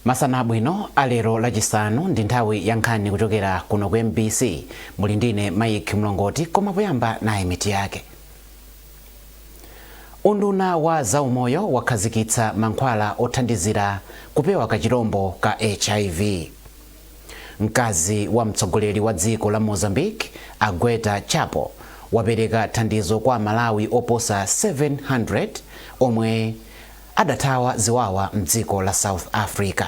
Masana bwino alero lachisanu ndi nthawi ya nkhani kuchokera kuno ku MBC muli ndine Mike Mlongoti koma poyamba naye miti yake. Unduna wa zaumoyo wakhazikitsa mankhwala othandizira kupewa kachirombo ka HIV. Mkazi wa mtsogoleri wa dziko la Mozambique Agweta Chapo wapereka thandizo kwa Malawi oposa 700 omwe adathawa ziwawa mdziko la South Africa.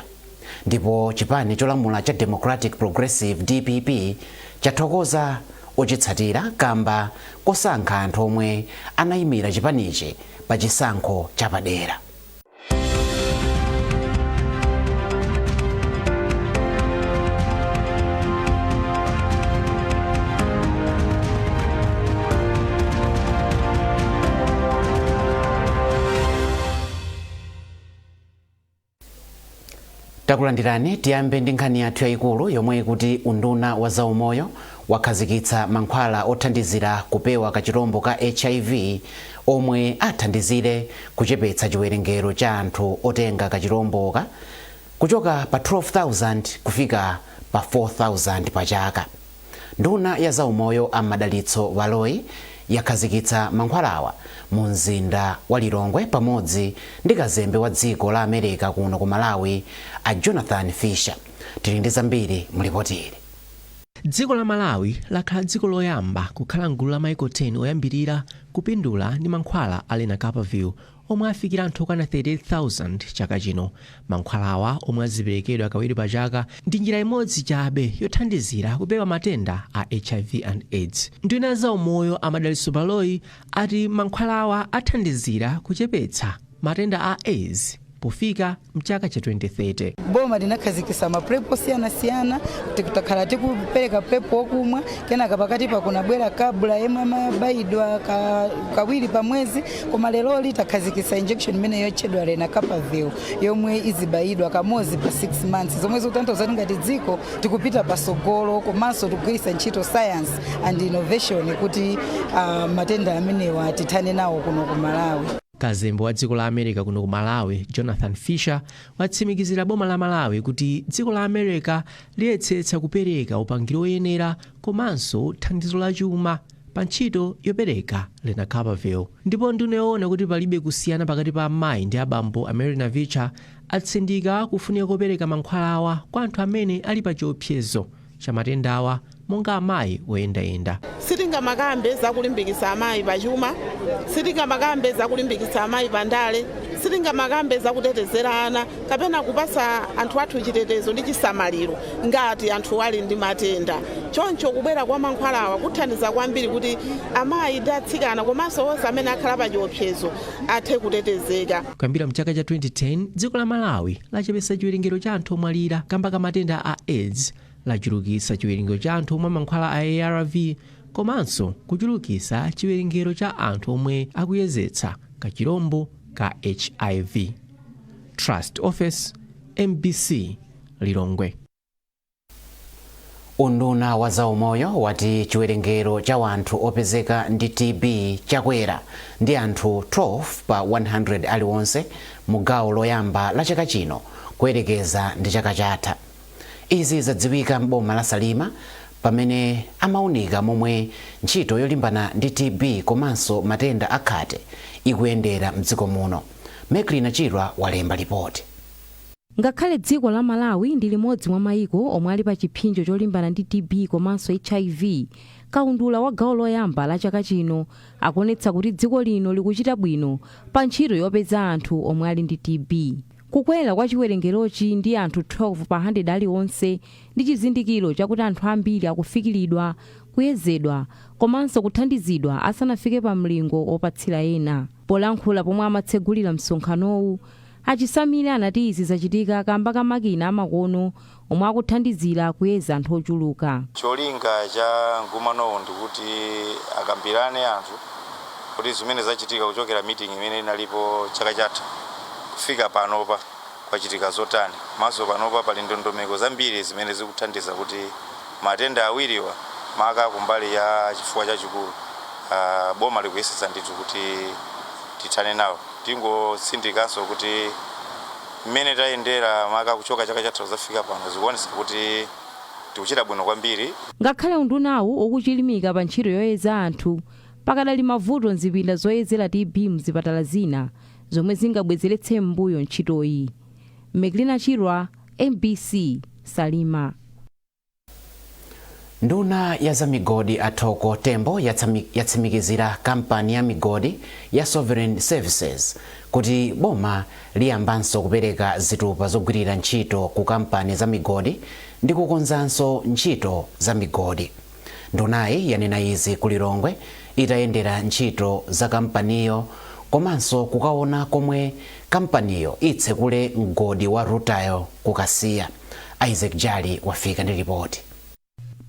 Ndipo chipani cholamula cha Democratic Progressive DPP chathokoza ochitsatira kamba kosankha anthu omwe anayimira chipanichi pa chisankho chapadera. Takulandirani tiyambe ndi nkhani yathu yayikulu yomwe kuti unduna wa zaumoyo wakhazikitsa mankhwala othandizira kupewa kachirombo ka HIV omwe athandizire kuchepetsa chiwerengero cha anthu otenga kachiromboka kuchoka pa 12,000 kufika pa 4,000 pa chaka. Nduna ya zaumoyo Amadalitso Waloi yakhazikitsa mankhwalawa mu mzinda wa Lilongwe pamodzi ndi kazembe wa dziko la America kuno ku Malawi a Jonathan Fisher. Tili ndi zambiri mu ripoti ili. Dziko la Malawi lakhala dziko loyamba kukhala mgulu la maiko 10 oyambirira kupindula ndi mankhwala a lenacapavir omwe afikira anthu okwana 38,000 chaka chino. Mankhwalawa omwe aziperekedwa kawiri pa chaka ndi njira imodzi chabe yothandizira kupewa matenda a HIV and AIDS. Nduna zaumoyo Amadalitso Waloi ati mankhwalawa athandizira kuchepetsa matenda a AIDS pofika mchaka cha 2030. Boma linakhazikitsa maprepo siyana kuti kutakhala tikupereka prepo okumwa kenaka pakati pa kunabwera kabula yemwe amabayidwa kawiri pa mwezi koma lero litakhazikitsa injection imene yotchedwa lenacapavir yomwe izibayidwa kamodzi pa 6 months zomwe zikutanthauza ngati dziko tikupita pasogolo komanso tikugwiritsa ntchito science and innovation kuti matenda amenewa tithane nawo kuno ku Malawi. Kazembe wa dziko la America kuno ku Malawi Jonathan Fisher watsimikizira boma la Malawi kuti dziko la America liyesetsa kupereka upangiri oyenera komanso thandizo la chuma pa ntchito yopereka lenacapavir. Ndipo nduna yoona kuti palibe kusiyana pakati pa amayi ndi abambo Amerina Vicha atsindika kufunika kopereka mankhwalawa kwa anthu amene ali pa chiopsezo cha matendawa monga amayi oyendayenda. Sitingamakambe zakulimbikitsa amayi pa chuma, sitingamakambe zakulimbikitsa amayi pa ndale, sitingamakambe zakutetezera ana kapena kupasa anthu athu chitetezo ndi chisamaliro ngati anthu ali ndi matenda. Choncho kubwera kwa mankhwalawa kuthandiza kwambiri kuti amayi ndi atsikana komanso onse amene akhala pa chiopsezo athe kutetezeka. Kuyambira mchaka cha 2010 dziko la Malawi lachepetsa chiwerengero cha anthu omwalira kamba ka matenda a AIDS, lachulukitsa chiwerengero cha anthu omwe mankhwala a ARV komanso kuchulukitsa chiwerengero cha anthu omwe akuyezetsa kachirombo ka HIV. Trust Office, MBC, Lilongwe. Unduna wa zaumoyo wati chiwerengero cha wanthu opezeka ndi TB chakwera ndi anthu 12 pa 100 aliwonse mu gawo loyamba la chaka chino kuyerekeza ndi chaka chatha. Izi zadziwika m'boma la Salima pamene amaunika momwe ntchito yolimbana ndi TB komanso matenda akhate ikuyendera mdziko muno. Meklina Chirwa walemba ripoti. Ngakhale dziko la Malawi ndi limodzi mwa mayiko omwe ali pa chiphinjo cholimbana ndi TB komanso HIV, kaundula wa gawo loyamba la chaka chino akuonetsa kuti dziko lino likuchita bwino pa ntchito yopeza anthu omwe ali ndi TB. Kukwera kwa chiwerengerochi ndi anthu 12 pa 100 aliwonse ndi chizindikiro chakuti anthu ambiri akufikiridwa, kuyezedwa komanso kuthandizidwa asanafike pa mlingo opatsira ena. Polankhula pomwe amatsegulira msonkhanowu, achisamire anati izi zachitika kamba ka makina amakono omwe akuthandizira kuyeza anthu ochuluka. Cholinga cha mkumanowu ndi kuti akambirane anthu kuti zimene zachitika kuchokera meeting imene inalipo chaka chatha kufika panopa kwachitika zotani. Maso panopa pali ndondomeko zambiri zimene zikuthandiza kuti matenda awiriwa maka kumbali ya chifuwa chachikulu boma likuyesetsa ndithu kuti tithane nawo. Tingosindikanso kuti mmene tayendera maka kuchoka chaka chatha zafika pano zikuonesa kuti tikuchita bwino kwambiri. Ngakhale undunawu ukuchilimika pa ntchito yoyeza anthu, pakadali mavuto mzipinda zoyezera TB mzipatala zina zomwe zingabwezeretse mbuyo ntchitoyi. Meglina Chirwa, MBC, Salima. Nduna ya za migodi Atoko Tembo yatsimikizira kampani ya migodi ya Sovereign Services kuti boma liyambanso kupereka zitupa zogwirira ntchito ku kampani za migodi ndi kukonzanso ntchito za migodi. Ndunayi yanena izi ku Lilongwe itayendera ntchito za kampaniyo komanso kukaona komwe kampaniyo itsekule mgodi wa Rutayo kukasiya. Isaac Jali wafika ndi ripoti.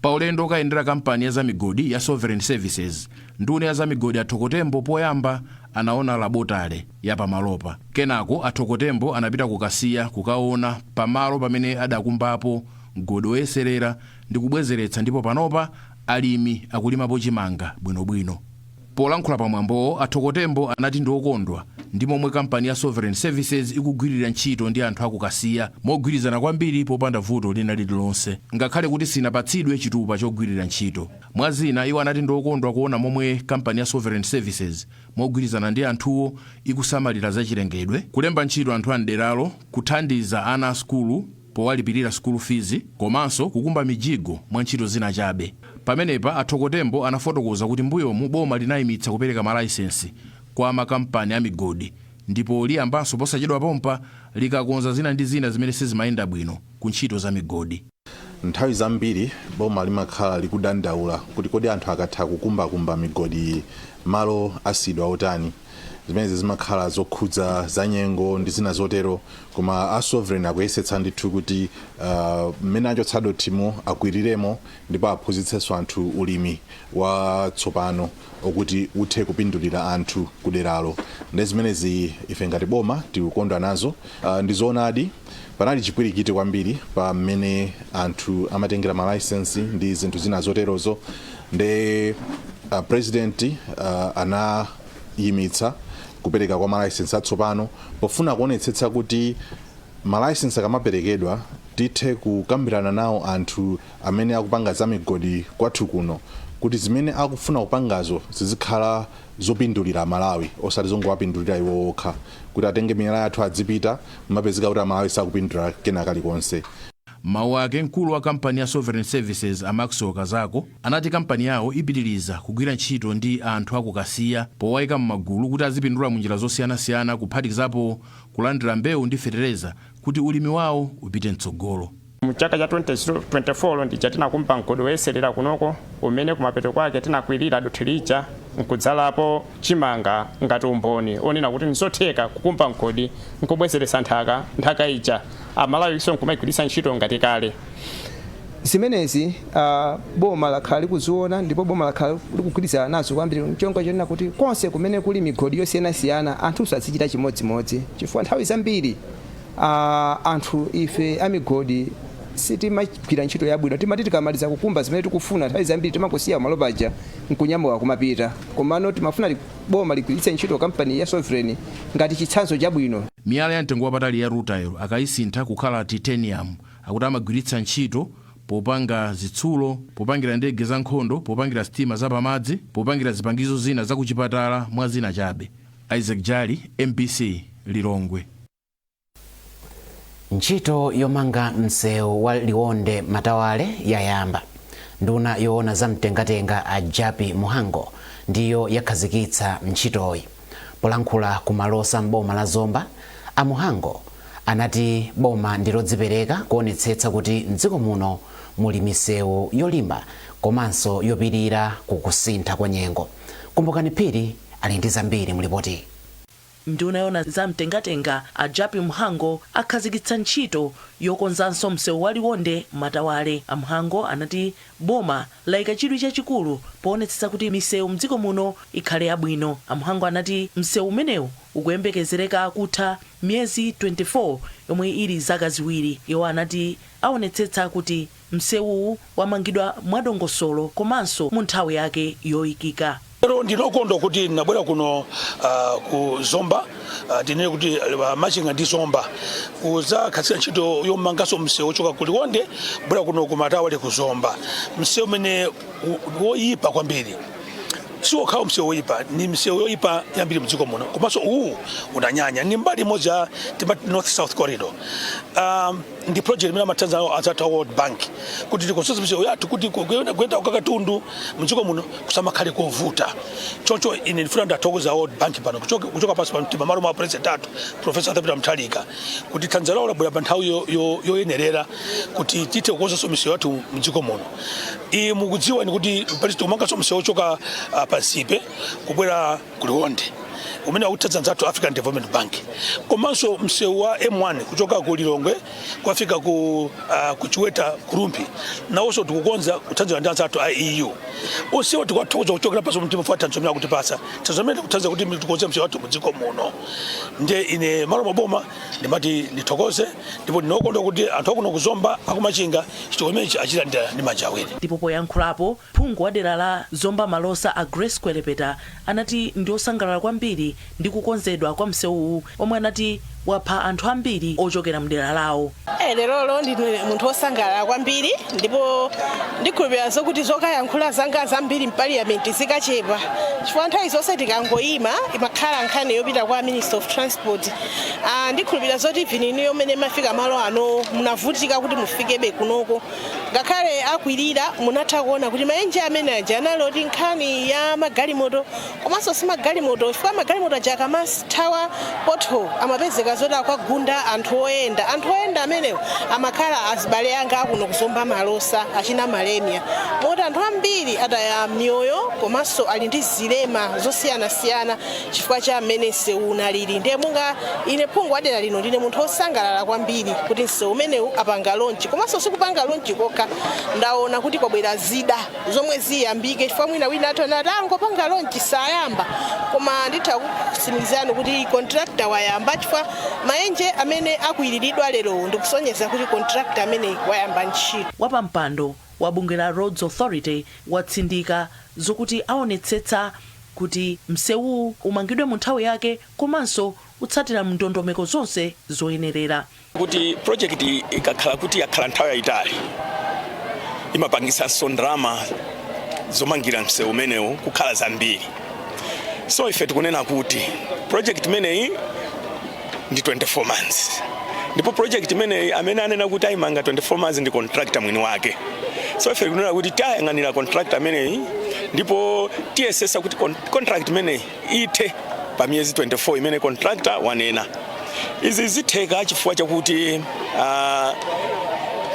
Paulendo kaendera kampani ya za migodi ya Sovereign Services, nduna ya za migodi Atoko Tembo poyamba anaona labotale ya pamalopa. Kenako Atoko Tembo anapita kukasiya kukaona pamalo pamene adakumbapo mgodi woyeserera ndi kubwezeretsa, ndipo panopa alimi akulimapo chimanga bwinobwino. Polankhula pamwambo Atoko Tembo anati ndiokondwa ndi momwe kampani ya Sovereign Services ikugwirira ntchito ndi anthu akukasiya mogwirizana kwambiri popanda vuto lina lililonse, ngakhale kuti sinapatsidwe chitupa chogwirira ntchito. Mwazina iwo anati ndiokondwa kuona momwe kampani ya Sovereign Services mogwirizana ndi anthuwo ikusamalira zachilengedwe, kulemba ntchito anthu amderalo, kuthandiza ana a skulu powalipirira school fees, komanso kukumba mijigo mwa ntchito zina chabe. Pamenepa Atoko Tembo anafotokoza kuti mbuyomu boma linayimitsa kupereka malaisensi kwa makampani a migodi, ndipo liyambanso posachedwa pompa likakonza zina ndi zina zimene sizimayenda bwino ku ntchito za migodi. Nthawi zambiri boma limakhala likudandaula kuti kodi anthu akatha kukumbakumba migodi malo asidwa otani, zimene zimakhala zokhudza za nyengo ndi zina zotero, koma a Sovereign akuyesetsa ndithu kuti mmene achotsado timo akwiriremo ndipo aphunzitsenso anthu ulimi watsopano okuti uthe kupindulira anthu kuderalo. Ndi zimenezi ife ngati boma tikukondwa nazo. Ndizoonadi panali chipwirikiti kwambiri pa mmene anthu amatengera malaisensi ndi zinthu zina zoterozo, ndi president anayimitsa kupereka kwa malaisensi atsopano pofuna kuonetsetsa kuti malaisensi akamaperekedwa tithe kukambirana nawo anthu amene akupanga za migodi kwathu kuno kuti zimene akufuna kupangazo zizikhala zopindulira Malawi osati zongowapindulira iwo okha, kuti atenge miyala yathu adzipita mapezeka kuti Malawi sakupindula kena kalikonse. Mawu ake mkulu wa kampani ya Sovereign Services Maxwell Kazako anati kampani yawo ipitiriza kugwira ntchito ndi anthu akukasiya powayika m'magulu kuti azipindula munjira zosiyanasiyana, kuphatikizapo kulandira mbewu ndi fetereza kuti ulimi wawo upite mtsogolo. Mchaka cha 2024 ndija tinakumba mgodi woyeserera kunoko umene kumapeto kwake tinakwirira dothi lija nkudzalapo chimanga ngati umboni onena kuti nzotheka kukumba mgodi nkubwezeretsa nthaka ija Amalawi iso nkumayigwiritsa ntchito ngati kale. Zimenezi boma lakhala likuziona ndipo boma lakhala likugwirizana nazo kwambiri nchonga chonena kuti konse kumene kuli migodi yosiyanasiyana anthu sazichita chimodzimodzi, chifukwa nthawi zambiri anthu ife amigodi sitimagwira ntchito yabwino. Timati tikamaliza kukumba zimene tikufuna nthawi zambiri timakusiya malo paja nkunyamuka kumapita, komano timafuna boma ligwiritse ntchito kampani ya Sovereign ngati chitsanzo chabwino. Miyala ya mtengo wapatali ya Rutayo akayisintha kukhala titanium akuti amagwiritsa ntchito popanga zitsulo, popangira ndege za nkhondo, popangira sitima za pamadzi, popangira zipangizo zina za kuchipatala mwa zina chabe. Isaac Jali, MBC, Lilongwe. Ntchito yomanga msewu wa Liwonde Matawale yayamba. Nduna yoona za mtengatenga a Japi Muhango ndiyo yakhazikitsa ntchitoyi. Polankhula kumalosa mboma la Zomba, a Muhango anati boma ndilodzipereka kuonetsetsa kuti mdziko muno muli misewu yolimba komanso yopirira kukusintha kwa nyengo. Kumbukani Phiri ali ndi zambiri mulipoti. Nduna yoona za mtengatenga a Japi Muhango akhazikitsa ntchito yokonzanso msewu wa Liwonde Matawale. A Muhango anati boma layika chidwi chachikulu poonetsetsa kuti misewu mdziko muno ikhale yabwino. A Muhango anati msewu umenewu ukuyembekezereka kutha miyezi 24 yomwe ili zaka ziwiri. Iwo anati aonetsetsa kuti msewu wamangidwa mwadongosolo komanso mu nthawi yake yoyikika. Lero ndinokondo kuti nabwera kuno ku Zomba tinene kuti machinga ndi Zomba kuzakhatsira ntchito yomangaso msewu ochoka ku Liwonde bwera kuno ku Matawa ku Zomba. Msewu umene woyipa kwambiri sio khawo msewu woyipa, ni msewu yoyipa yambiri mdziko muno komanso unanyanya ni mbali imodzi ya North South Corridor. Ndi project imene amatanzania azata World Bank kuti tikonsenso msewu yathu kuti kuyenda ukakatundu mdziko muno kusamakhale kovuta. Choncho ine ndifuna ndathokoza World Bank pano kuchoka pasi pa mtima malo mwa president athu Professor Peter Mutharika kuti Tanzania labwera pa nthawi yoyenerera kuti tite kukonzanso msewu yathu mdziko muno. Mukudziwa ni kuti palisi tumanganso msewu ochoka Pasipe kubwera ku Liwonde umene akuthandiza nzathu African Development Bank komanso msewu wa M1 kuchoka ku Lilongwe kwafika ku Chiweta Kurumpi nawonso tikukonza kuthandiza ndi anzathu a EU. Onsewo tikathokoza kuchokera paso mtima fa Tanzania kutipasa Tanzania kuthandiza kuti tikonze msewu wathu mdziko muno. Ndiye ine malo maboma ndimati ndithokoze ndipo ndinokonda kuti anthu akuno ku Zomba akumachinga chito imenechi achita ndi manja awiri. Ndipo poyankhulapo phungu wa dera la Zomba Malosa a Grace Kwelepeta anati ndiosangalala kwambiri ndi kukonzedwa kwa msewu omwe anati wapha anthu ambiri ochokera mdera lawo. Lero ndi munthu wosangalala kwambiri ndipo ndikhulupirira zokuti zokayankhula zanga zambiri m'parliament zikachepa chifukwa nthawi zonse tikangoyima imakhala nkhani yopita kwa Minister of Transport. Ndikhulupirira zoti vinini yomene mafika malo ano munavutika kuti mufikebe kunoko ngakhale akwirira munatha kuona kuti maenje amene aja analoti nkhani ya magalimoto komanso si magalimoto chifukwa magalimoto aja akamathawa pothole amapezeka zoti akwagunda anthu oyenda amenewo amakhala azibale anga akuno ku Zomba Malosa achina malemia moti anthu ambiri ataya mioyo komanso ali ndi zilema zosiyanasiyana chifukwa cha mmene msewu unalili. Ndiye munga ine phungu wa dera lino ndine munthu wosangalala kwambiri kuti msewu umenewu apanga lonchi komanso sikupanga lonchi kokha ndaona kuti kwabwera zida zomwe ziyambike chifukwa mwina wina atonati angopanga lonchi sayamba koma nditha kusimikizani kuti contractor wayamba chifukwa maenje amene akwiriridwa lero ndikusonyeza kuti contractor amene wayamba ntchito. Wapampando wa bungwe la Roads Authority watsindika zokuti aonetsetsa kuti msewu umangidwe mu nthawi yake komanso utsatira ndondomeko zonse zoyenerera. Kuti project ikakhala kuti yakhala nthawi yayitali imapangisanso ndalama zomangira msewu umenewu kukhala zambiri. So ife tikunena kuti project imeneyi ndi 24 months. Ndipo project imeneyi amene anena kuti ayimanga 24 months ndi contractor mwini wake. So ife tikunena kuti tayang'anira contractor ameneyi ndipo tiyesesa kuti contract imeneyi ithe pa miyezi 24 imene contractor wanena. Izi zitheka chifukwa chakuti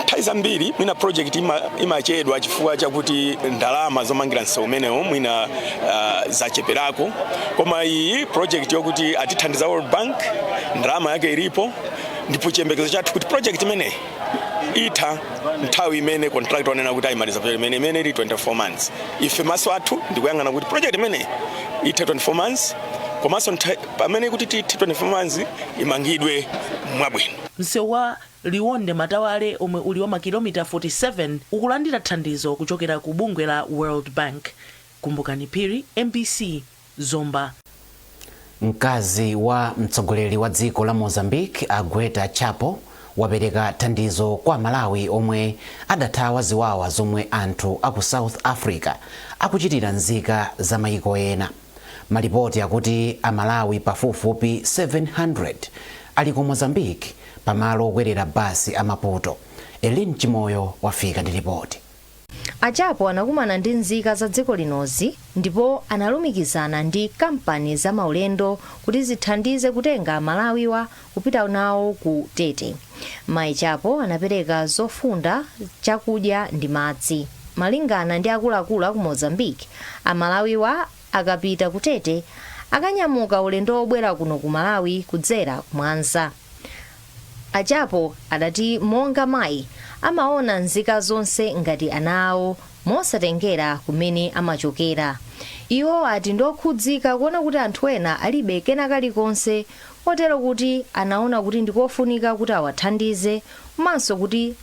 nthawi zambiri mwina project imachedwa chifukwa chakuti ndalama zomangira msewu umenewu mwina zacheperako koma iyi project yokuti atithandiza World Bank ndalama yake ilipo ndipo chiyembekezo chathu kuti project imeneyi itha nthawi imene contractor wanena kuti ayimaliza project imene ili 24 months. Ife maso athu ndikuyang'ana kuti project imeneyi ithe 24 months komanso pamene kuti tithe 24 months imangidwe mwabwino. Msewu wa Liwonde Matawale omwe uli wa makilomita 47 ukulandira thandizo kuchokera ku bungwe la World Bank. Kumbukani Phiri, MBC, Zomba. Mkazi wa mtsogoleri wa dziko la Mozambique Agweta Chapo wapereka thandizo kwa Malawi omwe adathawa ziwawa zomwe anthu aku South Africa akuchitira nzika za maiko ena. Malipoti akuti Amalawi pafupifupi 700 ali ku Mozambique pamalo okwerera basi a Maputo. Elin Chimoyo wafika ndi ripoti. Achapo anakumana ndi nzika za dziko linozi ndipo analumikizana ndi kampani za maulendo kuti zithandize kutenga Malawiwa kupita nawo ku Tete. Mai Chapo anapereka zofunda, chakudya ndi madzi. Malingana ndi akuluakulu ku Mozambique, Amalawiwa akapita ku Tete akanyamuka ulendo obwera kuno ku Malawi kudzera Mwanza. Achapo adati monga mayi amaona nzika zonse ngati anawo mosatengera kumene amachokera. Iwo ati ndokhudzika kuona kuti anthu ena alibe kena kalikonse kotero kuti anaona kuti ndikofunika kuti awathandize komanso kuti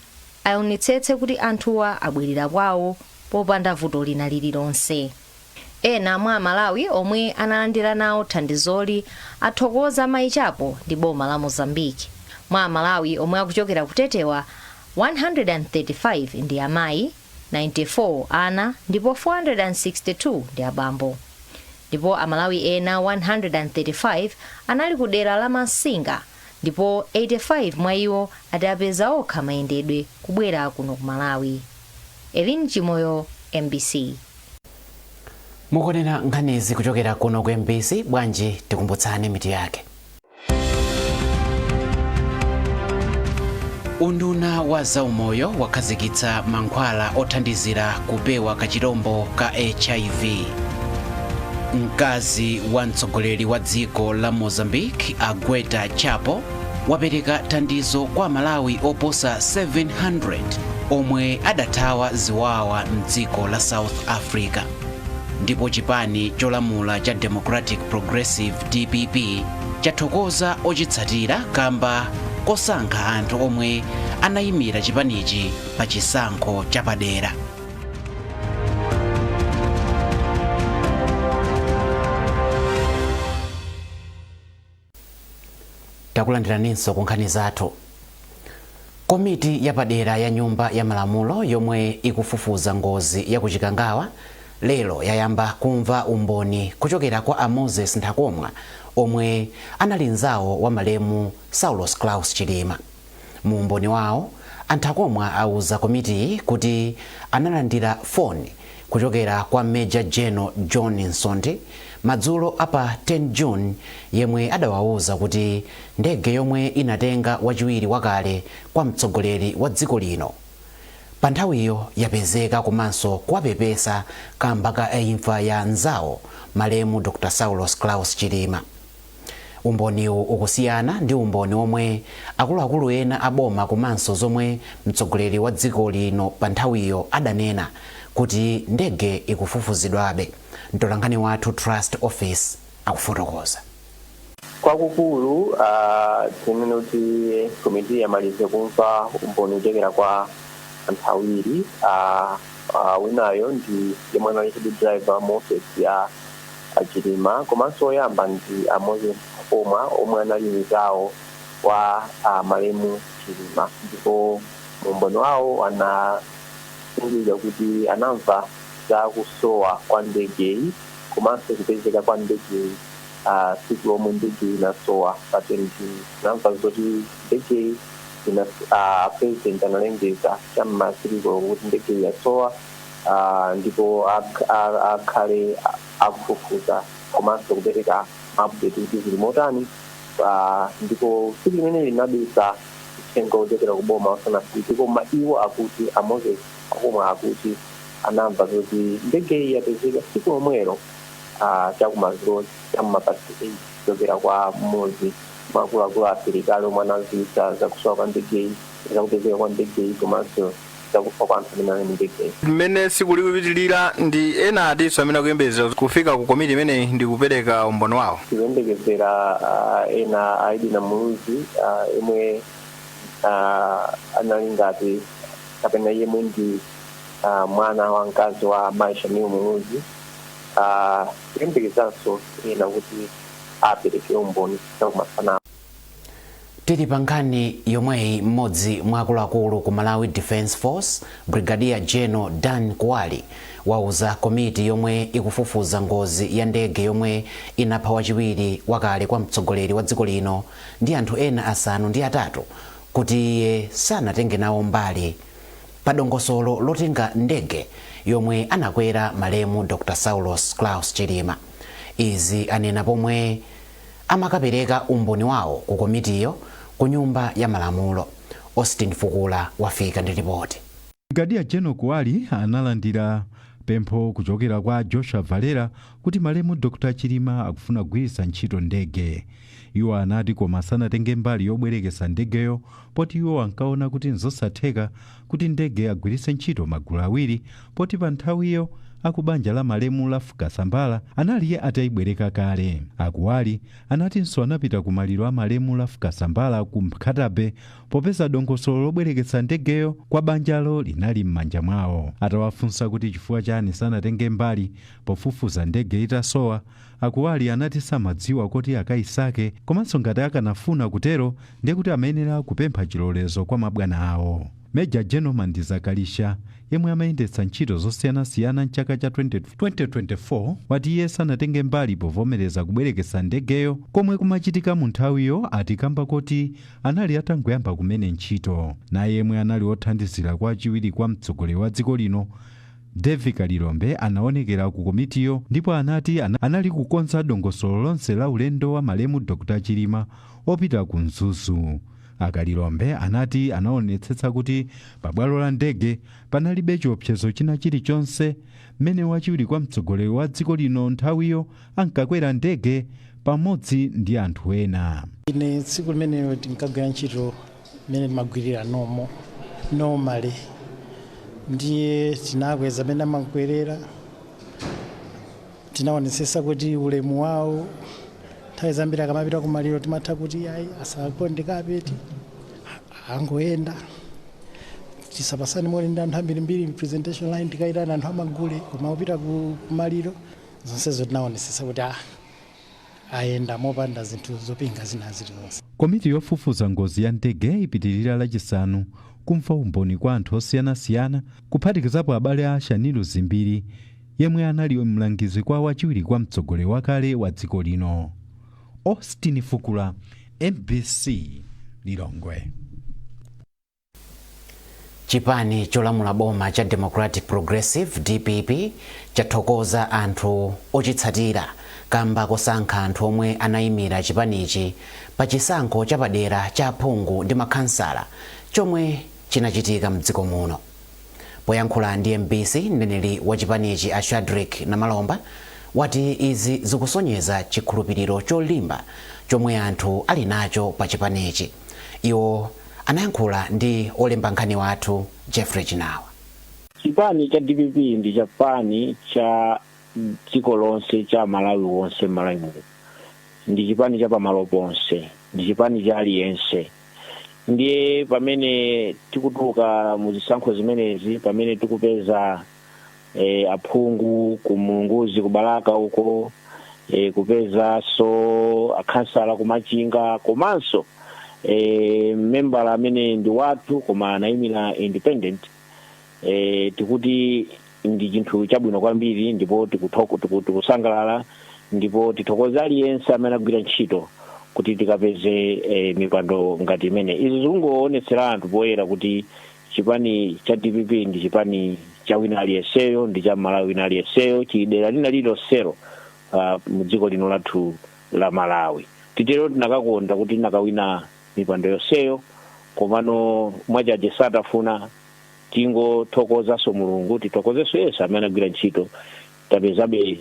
aonetsetse kuti anthuwa abwerera kwawo popanda vuto lina lililonse. ena mwa Malawi omwe analandira nawo thandizoli athokoza mayi Chapo ndi boma la Mozambique. Mwa Malawi omwe akuchokera kutetewa 135 ndi amayi, 94 ana ndipo 462 ndi abambo. Ndipo amalawi ena 135 anali ku dera la Masinga ndipo 85 mwa iwo adapeza okha mayendedwe kubwera kuno ku Malawi. Elin Chimoyo, MBC. Mukonena nkhanizi kuchokera kuno ku MBC, bwanji tikumbutsane mitu yake. Unduna wa zaumoyo wakhazikitsa mankhwala othandizira kupewa kachirombo ka HIV. Mkazi wa mtsogoleri wa dziko la Mozambique Agweta Chapo wapereka thandizo kwa Malawi oposa 700 omwe adathawa ziwawa mdziko la South Africa. Ndipo chipani cholamula cha Democratic Progressive DPP chathokoza ochitsatira kamba kosankha anthu omwe anayimira chipanichi pa chisankho chapadera. Takulandiraninso ku nkhani zathu. Komiti yapadera ya nyumba ya malamulo yomwe ikufufuza ngozi ya kuchikangawa lero yayamba kumva umboni kuchokera kwa Moses Ntakomwa omwe anali nzawo wa malemu Saulos Klaus Chilima. Mu umboni wawo Ntakomwa auza komiti kuti analandira foni kuchokera kwa Major General John Nsonde madzulo apa 10 June yemwe adawauza kuti ndege yomwe inatenga wachiwiri wakale kwa mtsogoleri wa dziko lino pa nthawiyo yapezeka komanso kuwapepesa kamba ka imfa ya nzawo malemu Dr. Saulos Klaus Chilima. Umboniwu ukusiyana ndi umboni omwe akuluakulu ena aboma komanso zomwe mtsogoleri wa dziko lino pa nthawiyo adanena kuti ndege ikufufuzidwabe. Mtolankhani wathu Trust Office akufotokoza. Kwakukulu timene kuti komiti yamalize kumva umboni kuchokera kwa anthu awiri. Winayo ndi yemwe anali driver Moses ya Chilima komanso oyamba ndi Moses Ntakomwa omwe anali mzawo wa malemu Chilima. Ndipo umboni wawo anafungiza kuti anamva za kusowa kwa ndegeyi komanso kupezeka kwa ndegeyi siku lomwe ndegeyi inasowa pa 10 June. Anamva zoti ndegeyi president analengeza cham'masiriko kuti ndegeyi yasowa ndipo akhale akufufuza komanso kupereka update kuti zili motani. Ndipo siku limene linabisa mthenga kuchokera kuboma usanafike koma iwo akuti Moses Ntakomwa akuti anamva zoti ndegeyi yapezeka siku lomwelo chakumadzulo cham'mapasi 8 kuchokera kwa mmodzi mwa akuluakulu a asilikali omwe anazisa zakusowa kwa ndegeyi, zakupezeka kwa ndegeyi komanso zakufa kwa anthu amene ali ndegeyi. Mmene siku likupitilira ndi ena atinso amene akuyembekeza kufika ku komiti imene ndi kupereka umboni wawo. Tikuyembekezera ena aidi na muluzi yemwe anali ngati kapena yemwe ndi mwana wa mkazi wa Maisha Niu Muluzi. Tikuyembekezanso ena kuti apereke umboni zakumasana. Tili pa nkhani yomweyi mmodzi mwa akuluakulu ku Malawi Defence Force Brigadier General Dan Kuwali wauza komiti yomwe ikufufuza ngozi ya ndege yomwe inapha wachiwiri wakale kwa mtsogoleri wa dziko lino ndi anthu ena 5 kuti iye sanatenge nawo mbali pa dongosolo lotenga ndege yomwe anakwera malemu Dr. Saulos Klaus Chilima. Izi anena pomwe amakapereka umboni wawo ku komitiyo ku nyumba ya malamulo. Austin Fukula wafika ndi ripoti. Brigadier General Kuwali analandira pempho kuchokera kwa Joshua Valera kuti malemu Dr. Chilima akufuna kugwiritsa ntchito ndege. Iwo anati koma sanatenge mbali yobwerekesa ndegeyo poti iwo ankaona kuti nzosatheka kuti ndege agwiritse ntchito magulu awiri poti pa nthawiyo akubanja la malemu la Fukasambala anali atayibwereka kale. Akuwali anatinso anapita ku maliro a malemu la Fukasambala ku Mkhatabe popeza dongosolo lobwereketsa ndegeyo kwa banjalo linali m'manja mwawo. Atawafunsa kuti chifukwa chani sanatenge mbali pofufuza ndege itasowa, Akuwali anati samadziwa kuti akayisake, komanso ngati akanafuna kutero ndiye kuti amayenera kupempha chilolezo kwa mabwana awo. Major General Mandiza Kalisha, yemwe amayendetsa ntchito zosiyanasiyana mchaka cha 2024, wati iye sanatenge mbali povomereza kubwereketsa ndegeyo komwe kumachitika mu nthawiyo, atikamba kuti anali atangoyamba kumene ntchito. Naye yemwe anali othandizira kwa chiwiri kwa mtsogoleri wa dziko lino David Kalilombe anaonekera ku komitiyo ndipo anati anali kukonza dongosolo lonse la ulendo wa malemu Dr. Chilima opita ku Mzuzu. Akalilombe anati anaonetsetsa kuti pabwalo la ndege panalibe chiopsezo china chilichonse mmene wachiwiri kwa mtsogoleri wa dziko lino nthawiyo ankakwera ndege pamodzi ndi anthu ena. Ine tsiku limenelo tinkagwira ntchito mmene timagwirira normally ndiye tinakweza amene amakwerera, tinaonetsetsa kuti ulemu wawo nthawi zambiri akamapita kumaliro timatha kuti ayi asakondekabe angoenda tisapasani moni ndi anthu ambirimbiri presentation line tikayitana anthu amagule koma kupita kumaliro zonsezo tinaonetsetsa kuti ayenda mopanda zinthu zopinga zina zilizonse. Komiti yofufuza ngozi ya ndege ipitirira lachisanu kumva umboni kwa anthu osiyanasiyana kuphatikizapo abale a Shanilu Zimbiri yemwe anali mlangizi kwa wachiwiri kwa mtsogoleri wakale wa dziko lino. Austin Fukula, MBC, Lilongwe. Chipani cholamula boma cha Democratic Progressive DPP chathokoza anthu ochitsatira kamba kosankha anthu omwe anayimira chipanichi pa chisankho chapadera cha aphungu ndi makhansala chomwe chinachitika mdziko muno. Poyankhula ndi MBC, mneneri wa chipanichi a Shadrack Namalomba wati izi zikusonyeza chikhulupiriro cholimba chomwe anthu ali nacho pa chipanichi. Iwo anayankhula ndi olemba nkhani wathu Jeffrey Chinawa. Chipani cha DPP ndi chipani cha dziko lonse cha Malawi wonse Malawi. Ndi chipani cha pamalo ponse, ndi chipani cha aliyense. Ndiye pamene tikutuluka mu zisankho zimenezi, pamene tikupeza aphungu kumulunguzi kubalaka uko, kupeza so akhansala kumachinga komanso membala amene ndi watu koma anayimira independent, tikuti ndi chinthu chabwino kwambiri ndipo tikusangalala ndipo tithokoza aliyense amene agwira ntchito kuti tikapeze mipando ngati imene. Izi zikungoonetsera anthu poyera kuti chipani cha DPP ndi chipani cha wina aliyenseyo, ndi cha Malawi wina aliyenseyo, chidera lina lililonselo mu dziko lino lathu la Malawi. Titero tinakakonda kuti nakawina mipando yonseyo, komano mwachache satafuna tingothokozaso Mulungu, tithokozeso Yesu amene agwira ntchito tapezabe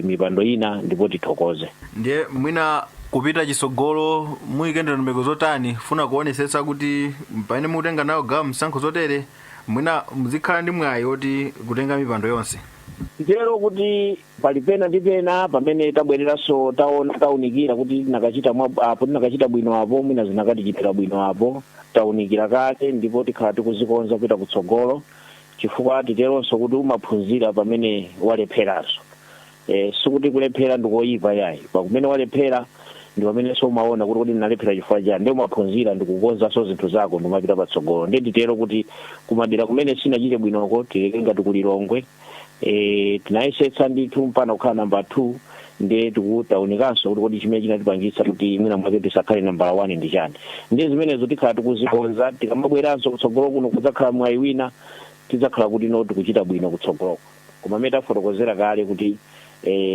mipando ina ndipo tithokoze. Ndiye mwina kupita chisogolo muyikendera mbeko zotani funa kuonetsetsa kuti pamene mutenga nawo gawo msankho zotere mwina muzikhala ndi mwayi oti kutenga mipando yonse. Ndero kuti pali pena ndi pena pamene tabwereranso taunikira kuti tinakachita bwino apo, mwina zinakatichitira bwino apo, taunikira kale ndipo tikhala tikuzikonza kupita kutsogolo, chifukwa titeronso kuti umaphunzira pamene walepheranso. Sikuti kulephera ndikoyipa yayi, pamene walephera ndi pamene so umaona kuti ndinalephera chifukwa chani, ndio umaphunzira ndikukonzanso zinthu zako ndimapita patsogolo. Ndiye titero kuti kumadera kumene sinachite bwinoko tileke ngati kulilongwe, tinayesetsa ndithu mpana kukhala namba 2, ndiye tikutaunikanso kuti chimene chinatipangitsa kuti mwina mwake tisakhale namba 1 ndi chani. Ndiye zimenezo tikhala tikuzikonza, tikamabweranso kutsogolo kuno kudzakhala mwayi wina tidzakhala kuti no tikuchita bwino kutsogoloko. Koma meta fotokozera kale kuti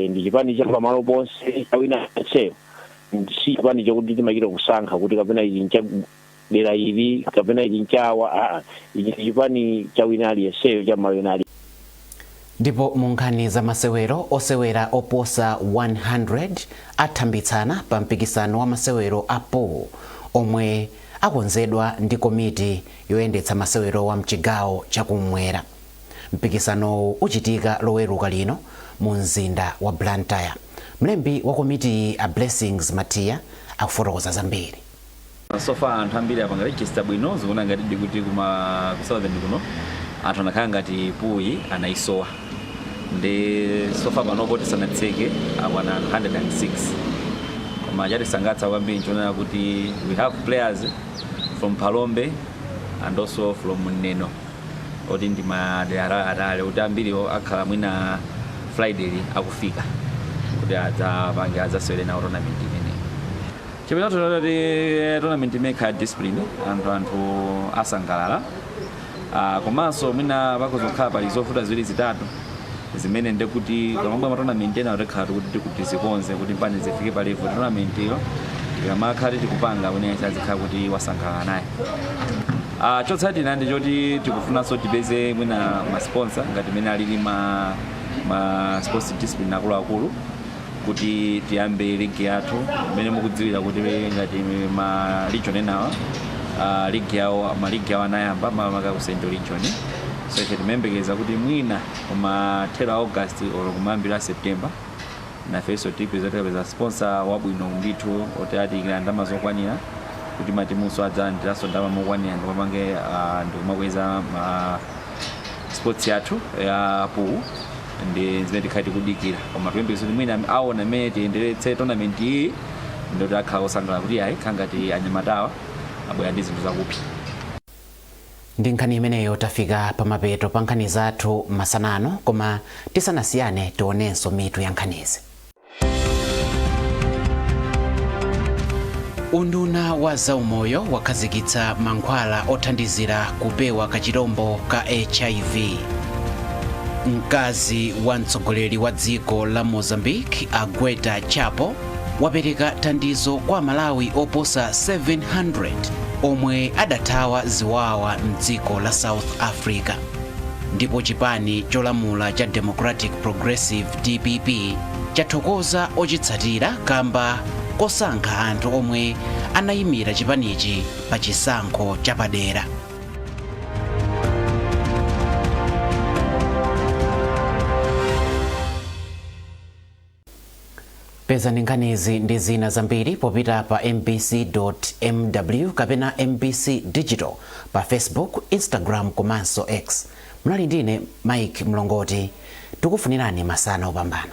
ndi chipani cha pamalo ponse chawina seyo, si chipani chokuti timachita kusankha kuti kapena ichi ncha dera ili kapena ichi nchawa, ichi chipani chawina aliyenseyo cha malo ali. Ndipo munkhani za masewero, osewera oposa 100 athambitsana pa mpikisano wa masewero apo omwe akonzedwa ndi komiti yoyendetsa masewero wa mchigawo chakumwera. mpikisano uchitika loweruka lino mu mzinda wa Blantyre. Mlembi wa komiti a Blessings Matia akufotokoza zambiri. So far anthu ambiri apanga register bwino zikuona ngati ndikuti kuma ku Southern kuno anthu anakhala ngati puyi anaisowa. Ndi so far panopo tisanatseke akwana 106. Koma chatisangalatsa kwambiri nchonena kuti we have players from Palombe and also from Neno. Oti ndi madera atale kuti ambiriwo akhala mwina Friday akufika kuti adzapange adzasewere nawo tournament imene. Chipena tournament imekha discipline anthu asangalala. Komanso mwina pakuzokhala pali zovuta ziwiri zitatu zimene ndekuti kamabwa tournament ena rekhala kuti zikonze kuti mpani zifike pa level tournament iyo ikamakhala tikupanga wina azikhala kuti wasangalala naye. Chotsatira ndi choti tikufunanso tipeze mwina ma sponsor ngati mene alili ma sports discipline akuluakulu kuti tiyambe ligi yathu mene mukudziwira kuti ngati ma region enawa ligi yawo anayamba maka ku Central Region. So timembekeza kuti mwina koma thera August or kumayambira September na feso tipeza tikapeza sponsor wabwino ndithu oti atikira ndalama zokwanira kuti matimuso adzandiranso ndalama mokwanira ndikupange ndikumakweza sports yathu ya pool ndi zimene tikhati kudikira koma tuyembekeza kuti mwina aona mmene tiyenderetse tournament iyi ndoti akhala osangalala kuti ayi khangati anyamatawa abwera ndi zinthu zakuphi. Ndi nkhani imeneyo tafika pamapeto pa nkhani zathu masanano, koma tisanasiyane tionenso mitu ya nkhanizi. Unduna wa zaumoyo wakhazikitsa mankhwala othandizira kupewa kachirombo ka HIV. Mkazi wa mtsogoleri wa dziko la Mozambique Agweta Chapo wapereka thandizo kwa Malawi oposa 700 omwe adathawa ziwawa mdziko la South Africa. Ndipo chipani cholamula cha Democratic Progressive DPP chathokoza ochitsatira kamba kosankha anthu omwe anayimira chipanichi pa chisankho chapadera. Peza nkhanizi ndi zina zambiri popita pa mbc.mw kapena MBC Digital pa Facebook, Instagram komanso X. Munali ndine Mike Mlongoti, tikufunirani masana opambana.